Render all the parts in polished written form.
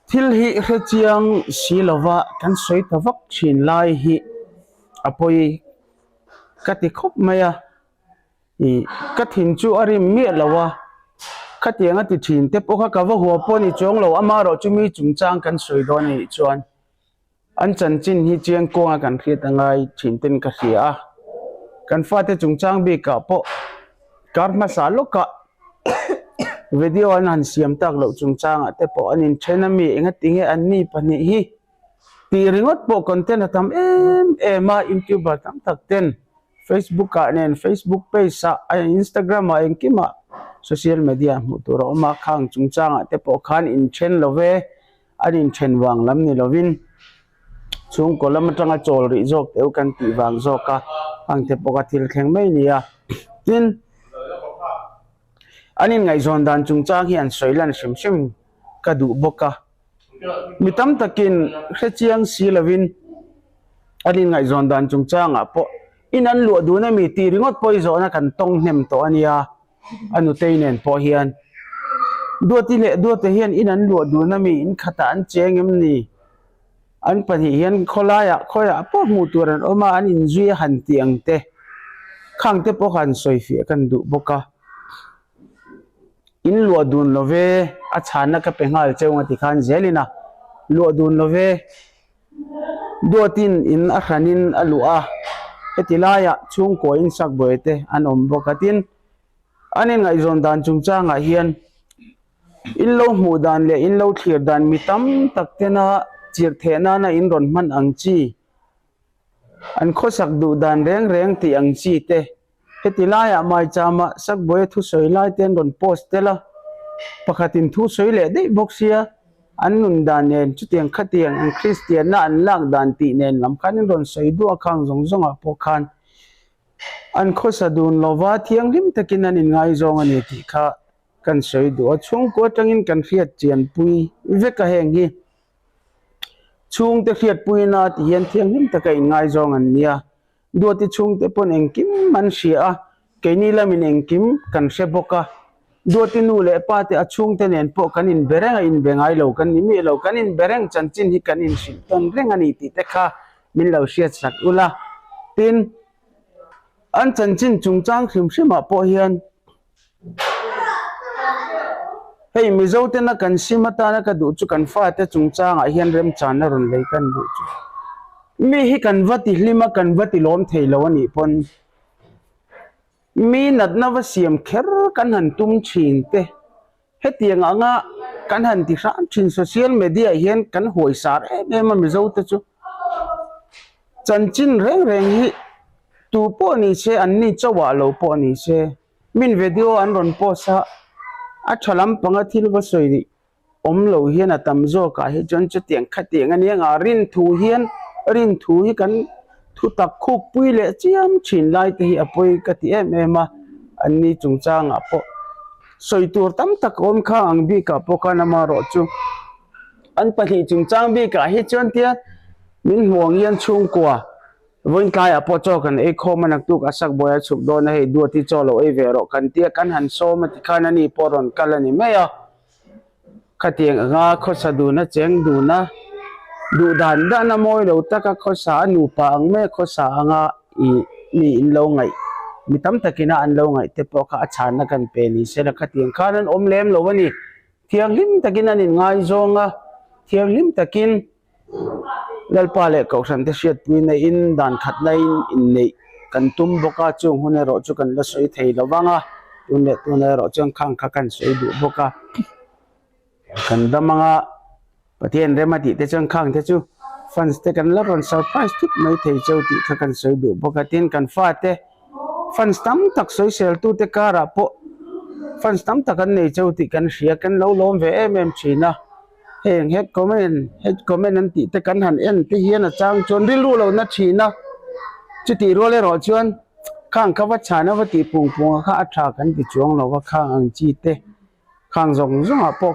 ทิลหิเรจียงสีลวะกันสวยตะวักชินไลหิอภัยกัติคบมายากัดหินจูอาริมีลวะกัดยังติชินเทปโอคากาวะหัวปนิจงเราอามาเราจะมีจุงจางกันสวยดอนี่จวนอันจันจินหิเจียงกงกันเรียตังไงชินเต็นกะเสียกันฟาเตจุงจางบีกะโปการมาสาลกะวิดีโอนั้นเสียมตักเราจุงจางแต่พออันนี้ใช้น้ำมีเองติงอันนี้ปนิฮิตีริงอดโปคอนเทนต์ทำมาอินทิวบะทำตักเต้น Facebook กันเนี่ย Facebook page Instagram มาเองกิมาโซเชียลมีเดียมุตุเรามาข้างจุงจางแต่พอขันอินเชนเราเวอันอินเชนวางลำนี่เราวินช่วงก่อนเรามาจังโจลริจอกเอวกันตีวางจอกกะอังแต่ปกติแข่งไม่เนี่ยจินอันนี้ไงจอนดันจุงจ้างเฮียนสวยลันชิมกระดูบกะมีตั้มตะกินเสียเจียงสีลวินอันนี้ไงจอนดันจุงจ้างอ่ะพออินันหลวดูนะมีตีริงอดปอยจอนะกันต้องเนมตัวอันนี้อนุเตยเนนพอเฮียนดูที่เละดูที่เฮียนอินันหลวดูนะมีอินขตาอันเจียงมันนี่อันปะเฮียนขลายะพอมูตัวนั้นออกมาอันอินจุยหันเตียงเตะข้างเตะพอขันสวยเฟียกันดูบกะอินลัวดูนโลเวอาชานะก็เป็นหายเจ้าวันที่ขันเจลินะลัวดูนโลเวดัวตินอินอาขันินอลัวเฮติลายะช่วงก่ออินสักบ่อยเตอันอมบกตินอันนี้ไงจนดานจุงจ้างเฮียนอินโลหูดานเลอินโลเทียดานมีตั้มตักเตนะจีร์เทนานะอินรอนมันอังจีอันโคสักดูดานแรงที่อังจีเตเฮติลายะไม่จามาสักบ่อยทุสวยไล่เต้นรอนโพสเตละปกติทุสวยเลยได้บอกเสียอันนุนดานเนนจุดยังขัดยังอันคริสเตียนน่ะอันลักดานตีเนนลำคันอินรอนสวยดูอาคังจงอ่ะพอคันอันโคสัดูนลาวาที่ยังริมตะกินนันอินไงจงอันนี้ที่ข้ากันสวยดูช่วงก็จังอินกันเฟียดเจียนปุยเวกะแหงฮีช่วงเตะเฟียดปุยนาที่เห็นที่ยังริมตะกินไงจงอันนี้ดูที่ช่วงเตะปนเองกิมมันเสียแค่นี้ละมินเองกิมกันเชบกะดูที่นู่นเลยป้าที่ช่วงเตะเนี่ยพวกกันอินเบรงอินเบงไอเรากันนี่มีเรากันอินเบรงจันจินที่กันอินสิตอนเรื่องอันนี้ที่เตะข้ามินเราเสียสักอุละตินอันจันจินจุงจางขิมชิมาพอเฮียนเฮ้ยมิโซเตนะกันชิมาตานะก็ดูจุกันฟ้าเตจุงจางเฮียนเริ่มจานนะรุนเลยกันดูจุมีให้กันวัดที่ลิมากันวัดที่ล้อมเทลวันนี้พนมีนัดนวเสียมเครกันหันตุ้มชินเตเฮตียงอ่างกันหันที่ร้านชินโซเชียลมีเดียเห็นกันหวยสารมันมิโซเตจุจันจินเร่งฮิตูปอนี่เชอันนี้เจ้าว่าเราปอนี่เชมินวิดีโออันรอนโพสะอัชลัมปังทิลวสวยดิเราเห็นตั้มโจกะเฮจนจุดเตียงขัดเตียงอันนี้รินทูเฮียนรินทูฮิกันทุตักคุกปุยเละจียมชินไลที่อภัยกติมาอันนี้จุงจางอปอสวยตัวตั้มตะโกนข้างบีกับปอกันมารอจูอันปะที่จุงจางบีกับเฮจนเตียมินห่วงยันชุงกว่าวันกายอปอจอกันคอมันนักตุกอาศักบ่อยสุดโดนให้ดูที่จอเราเวรอกันเตียกันหันโซมาที่ขานันนี่ปอรอนกันละนี่ไม่อะขัดเตียงงาข้อสะดูนะเจงดูนะดูดันด้านมวยเราตะกข้อสาหนูปังแม่ข้อสางามีอินโลไงมีตั้มตะกินอันโลไงแต่พอข้าชานักันเป็นนี่เสร็จขัดเตียงขานั้นอมเล็มเราวันนี้เที่ยงลิมตะกินอันนี้ง่ายจงเที่ยงลิมตะกินแล้วพอเล็กเขาสันติเสียดวินัยอินดันขัดในอินนี่กันตุ้มบกาจงหุ่นรอจุกันละสวยไทยละวังตัวเนี่ยรอจงข้างกันสวยดูบกากันดำมังประเทศเรมาติเตจังข้างเตจูฟันสเตกันแล้วรอนเซอร์ไพรส์ทุกไม่เทเจ้าติกันสวยดูบกาตินกันฟาเตฟันสตัมตักสวยเซลตูเตการะปอฟันสตัมตักกันในเจ้าติกันเสียกันเล่าล้อมเวชีนะเฮงเฮ็ดคอมเมนต์นั้นติแต่กันหันที่เฮียนจางจนริรู้เรานัดชีนะจุดที่รู้เลยรอจวนข้างเขาวัดชานะวัดที่ปุงข้าอัฐากันที่จวงเราว่าข้างอังจีเตข้างจงปอ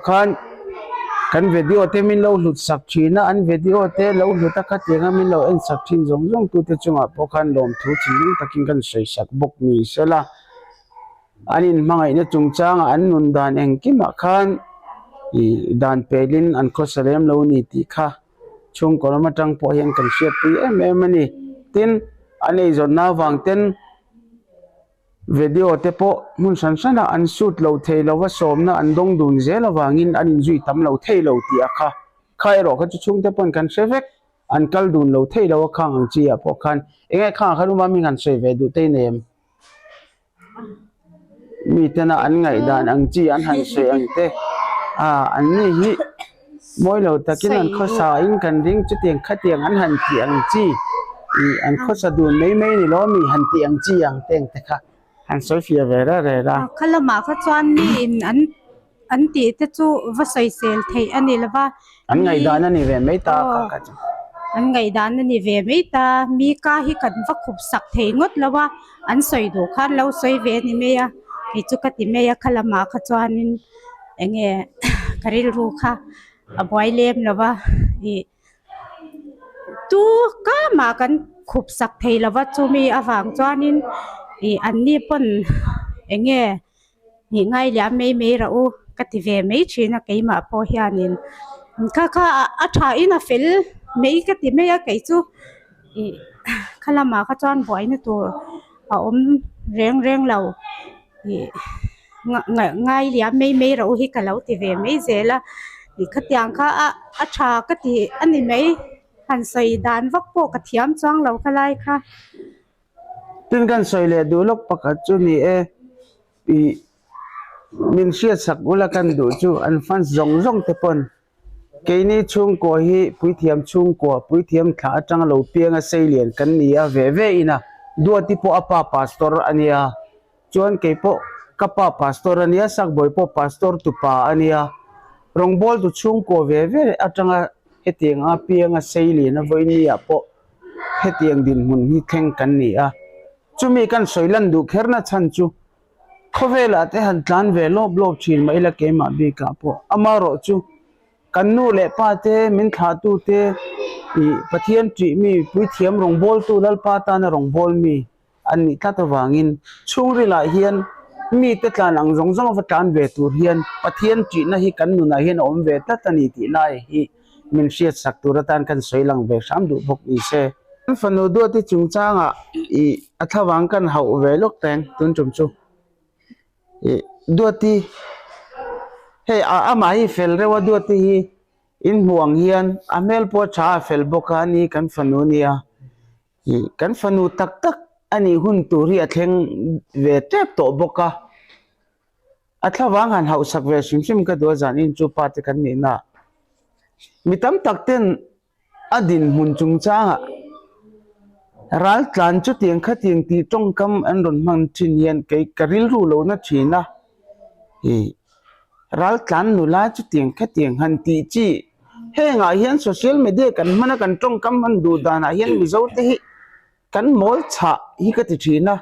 กันวิดีโอเตมินเราหลุดสักชีนะอันวิดีโอเตเราหลุดตะกัดยังมินเราสักชีจงตัวเตจงปอคันลมทุชินตะกินกันใส่สักบกมีเสละอันนี้มังไงเนี่ยจงจางอันนุนดานเองกิมาคัน dan pelin an kho salem lo ni ti kha chung kolama tang po hian kan hriat pi em ani tin anei zon na wang ten video te po mun san sana an shoot lo thei lo wa som na an dong dun zela wangin an in zui tam lo thei lo ti a kha khai ro kha chu chung te pon kan sevek an kal dun lo thei lo khang ang chi a po khan engai kha khanu ma mi ngan sei ve du te nem mi tena an ngai dan ang chi an han sei ang te an ni hi moi lo takin an kho sa in kan ring chu tiang kha tiang an han tiang chi an kho sa dun mei ni lo mi han tiang chi ang teng te kha an Sophia vera ra khalama kha chuan ni in an ti te chu va sai sel thei ani lawa an ngai dan ani ve mei ta ka chu an ngai dan ani ve mei ta mi ka hi kan va khup sak thei ngot lawa an soi do khan lo soi ve ni me ya ki chu ka ti me ya khalama kha chuan in enge karil ru kha a boy lem lawa tu ka ma kan khup sak thei lawa chu mi awang chuan in an ni pon enge ni ngai lia mei ra u ka ti ve mei thina keima po hianin kha a tha in a fel mei ka ti me ya kei chu khalama kha chuan boy na tur a om reng lo ngai lia mei ra u hi ka lo ti ve mei zela kha tiang kha a tha ka ti ani mei han sai dan vak po ka thiam chang lo khalai kha tin kan soi le du lok pakhat chu ni min sia sak ula kan du chu an fan zong te pon ke ni chung ko hi pui thiam chung ko pui thiam thla atang lo pianga seilian kan ni a ve ina duati po apa pastor ania chuan ke po kapa pastor ania sak boy po pastor tu pa ania rongbol tu chung ko ve atanga hetiang a pianga seilian a voi ni a po hetiang din mun hi theng kan ni a chumi kan soilan du kherna chan chu khovela te han tlan ve lob chin mai la ke ma bi ka po amaro chu kannu le pa te min tha tu te pathian tri mi pui thiam rong bol tu lal pa ta na rong bol mi an ni ta wangin chungri la hian mi te tlan ang zong wa tan ve tur hian pathian tri na hi kan nu na hian om ve ta tani ti lai hi min siat sak turatan kan soilang ve sam du bok ni se fanu do ti chungchanga athawang kan hau ve lok teng tun chum chu do ti he ama hi fel rewa do ti hi in huang hian amel po cha fel boka ni kan fanu nia kan fanu tak ani hun turi atheng ve tep to boka athawang han hau sak ve sim ka do zan in chu pa te kan ni na mitam takten adin mun chungchanga ral tlan chu tiang kha tiang ti tong kam an ron mang thin hian ke karil ru lo na thina ral tlan nu la chu tiang kha tiang han ti chi he nga hian social media kan mana kan tong kam han du dana hian mi zo te hi kan mol cha hi ka ti thina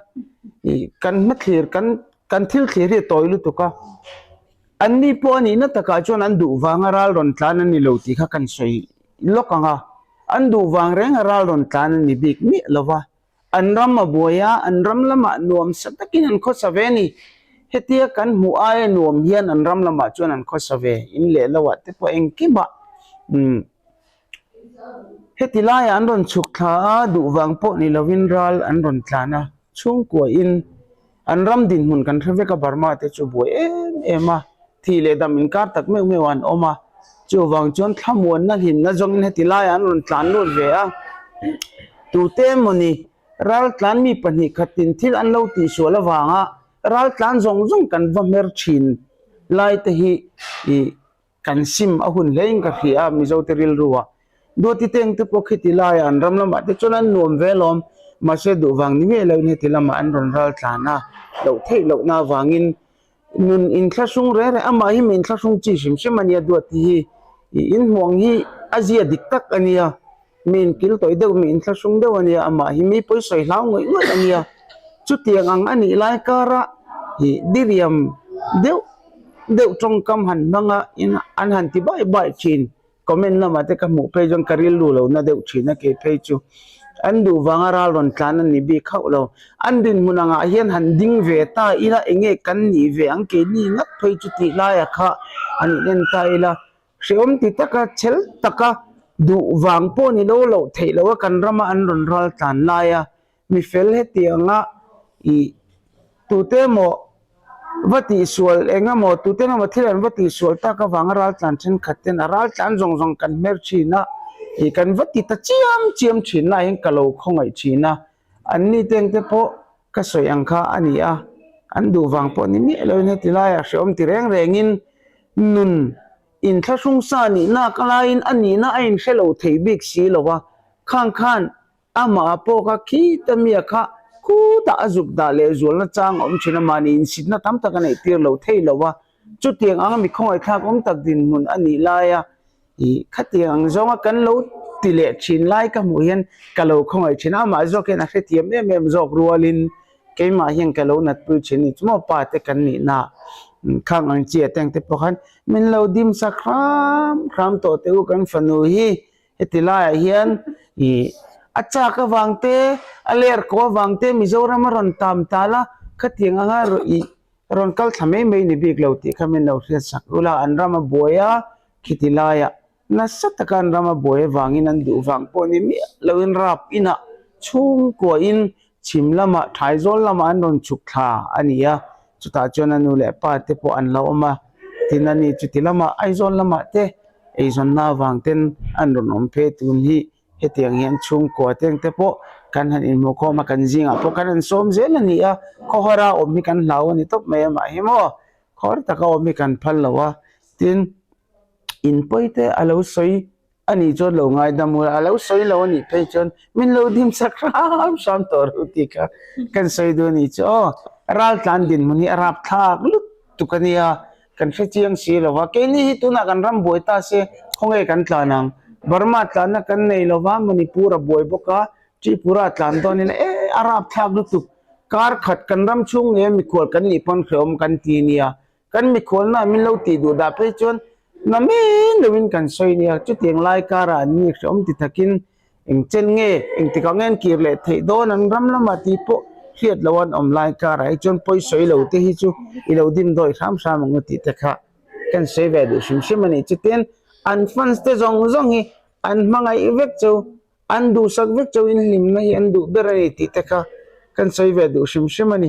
kan ma thlir kan thil thlir hi toilu tu ka anni po ni na taka chon an du wanga ral ron tlan ani lo ti kha kan soi lokanga an du wang reng ral ron tlan ni big mi lova an ram ma boya an ram lama nuam satakin an kho saveni hetia kan mu ai nuam hian an ram lama chuan an kho save in le lawa te po engki ba hetila ya an ron chuk tha du wang po ni lovin ral an ron tlana chung ko in an ram din hun kan thave ka barma te chu boy ema thi le dam in kar tak me wan oma chu wang chon thamon na hin na jong ne tilai an ron tlan ron ve a tu te moni ral tlan mi pani khatin thil an lo ti so la wanga ral tlan zong kan va mer chin lai te hi kan sim a hun lein ka khia mi zo te ril ruwa do ti teng te pokhiti lai an ram lama te chonan nuam velom ma se du wang ni me lo ni tilama an ron ral tlana lo thei lo na wangin nun in thlasung re ama hi min thlasung chi sim ania do ti hi in huang hi azia diktak ania min kil toy deuh min thlasung deuh ania ama hi mi poi soi hlau ngoi ania chu tiang ang ani lai kara hi diriam deuh trong kam han manga in an han ti bai chin comment lama te ka mu pe jong karil lu lo na deuh china ke pe chu อันดูวางราลอนตานันนี่บีเข้าเราอันดินมุนังอาเฮียนหันดิ้งเวตาอีละเองกันนี่เวอังเกนี่งัดไปจุดที่ลายค่ะอันนี้เน้นตายละเชื่อมติดตะกะเชลตะกะดูวางปนี่เราเทเราว่ากันรำมาอันรอนรัลตานลายมีเฟลเฮตียงะอีตุเตโมวัติสวลเองะโมตุเตโมวัติเรนวัติสวลตะกะวางรัลตานเช่นขัดเตนรัลตานจงกันเมรชีนะอีกันวัติตะเจียมชินนะเองกะโลคงไอชีนะอันนี้เต็งเตโปกะสวยอังคาอันนี้อันดูวางปนี่มีเราเนี่ยติลายเชื่อมติแรงนุนอินทรุ่งสานี่นักลายอันนี้น่าอินเชลโอเทบิกสีหรอวะข้างอามาโปกะคีตมียค่ะกูตาจุกดาเลจวลนะจางอมชินามานินสินะทำตะกันไอเตียร์เราเทหรอวะจุดเตียงอังมีคงไอข้างอมตักดินนุนอันนี้ลายอีขัดเตียงจงกันเราติเลชินลายกับมุยันกะเราคงไอชินามาจอกนักเตียมเนี่ยจอกรัวลินเกมาเฮียงกะเรานัดปุชินิจมอปาเตกันนี่นะข้างอังเจียแต่งเตปกันมินเราดิมสักครามโตเตอุกันฟนูฮีเฮติลายเฮียนอีอาจารย์ก็วางเตอเลร์ก็วางเตมิโซรามารอนตามตาละขัดยังหาอีรอนกัลทำไม่นิบิกเราติขมินเราเรียสักอุลาอันรามาบวยาคิติลายนัสตะกันรามาบวยวางอินันดูวางปนิมิเราอินรับอินะชุ่มกว่าอินชิมละมาถ่ายโซลละมาอันรอนชุกท่าอันนี้จุดอาจนันนูเล่ปาเตปอันเรามาที่นั่นนี่จุดที่ละมาไอโซลละมาเตไอโซนน่าวางเต็นอันรอนอมเพตุนฮีเฮตียงเห็นชุ่มกว่าเต็งเตปกันหันอินโมโคมากันจิงอ่ะพวกกันสมเจนนี่ขอราอมีกันเหล่านี่ตบไม่มาหิมอขอตะกอมีกันพัลละวะทินอินไปเตอลาวสอยอันนี้จนเราง่ายดามูอลาวสอยเรานี่ไปจนมินเราดิมสักครั้งสามตัวรุติกะกันสอยดูนี่จ้อรัลตันดินมันนี่รับทากลุตุกันนี่กันเฟจียงสีละวะแค่นี้ตุนักันรำบวยตาเสคงไอ้กันตานังบาร์มาตานักันในละวะมันนี่ปูระบวยบกะจีปูระตานตอนนี้รับทากลุตุการขัดกันรำชุ่งเนี่ยมีขวดกันนี่ปนเขียวกันตีเนี่ยกันมีขวดน่ะมินเราตีดูดาไปจนน้ำมินเดวินกันสอยเนี่ยจุดยังไล่การอันนี้ชมติดกินเองเจนเงเองติดกังเงินกีบเลยที่โดนรำละมาตีโปเฮียดละวันอมไลการไอจนปอยสวยเหล่าที่ฮิจูอีเหล่าดิมโดยสามงติตะคะกันเสวดูชิมมันจุดเต็นอันฟันสเตจงฮีอันมังไอเวกจูอันดูสักเวกจูอินลิมนะอันดูเบรย์ติตะคะกันเสวดูชิมมัน